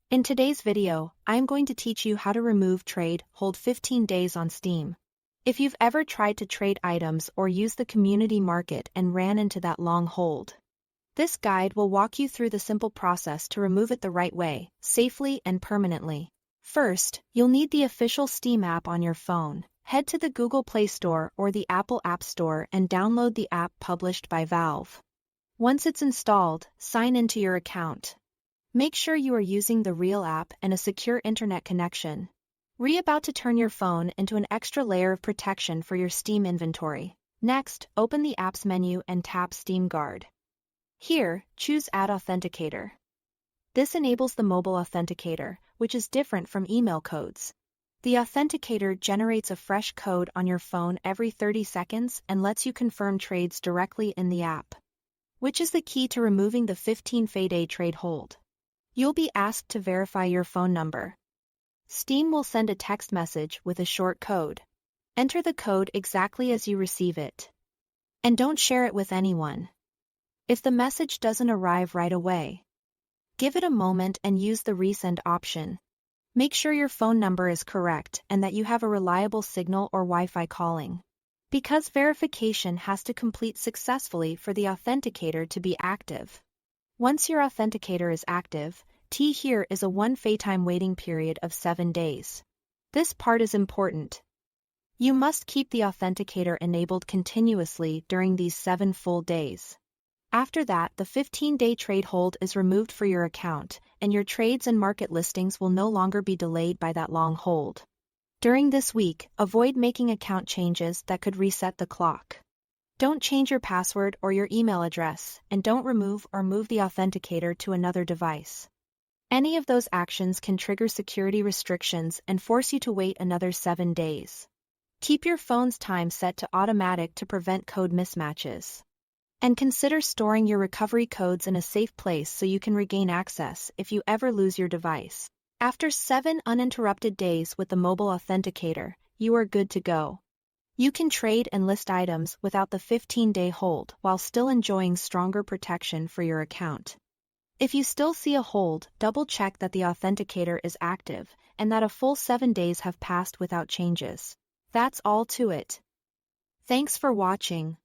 In today's video, I'm going to teach you how to remove trade hold 15 days on Steam. If you've ever tried to trade items or use the community market and ran into that long hold, this guide will walk you through the simple process to remove it the right way, safely and permanently. First, you'll need the official Steam app on your phone. Head to the Google Play Store or the Apple App Store and download the app published by Valve. Once it's installed, sign into your account. Make sure you are using the real app and a secure internet connection. We're about to turn your phone into an extra layer of protection for your Steam inventory. Next, open the Apps menu and tap Steam Guard. Here, choose Add Authenticator. This enables the mobile authenticator, which is different from email codes. The authenticator generates a fresh code on your phone every 30 seconds and lets you confirm trades directly in the app, which is the key to removing the 15-day trade hold. You'll be asked to verify your phone number. Steam will send a text message with a short code. Enter the code exactly as you receive it. And don't share it with anyone. If the message doesn't arrive right away, give it a moment and use the resend option. Make sure your phone number is correct and that you have a reliable signal or Wi-Fi calling, because verification has to complete successfully for the authenticator to be active. Once your authenticator is active, here is a one-time waiting period of 7 days. This part is important. You must keep the authenticator enabled continuously during these 7 full days. After that, the 15-day trade hold is removed for your account, and your trades and market listings will no longer be delayed by that long hold. During this week, avoid making account changes that could reset the clock. Don't change your password or your email address, and don't remove or move the authenticator to another device. Any of those actions can trigger security restrictions and force you to wait another 7 days. Keep your phone's time set to automatic to prevent code mismatches. And consider storing your recovery codes in a safe place so you can regain access if you ever lose your device. After 7 uninterrupted days with the mobile authenticator, you are good to go. You can trade and list items without the 15-day hold while still enjoying stronger protection for your account. If you still see a hold, double-check that the authenticator is active and that a full 7 days have passed without changes. That's all to it. Thanks for watching.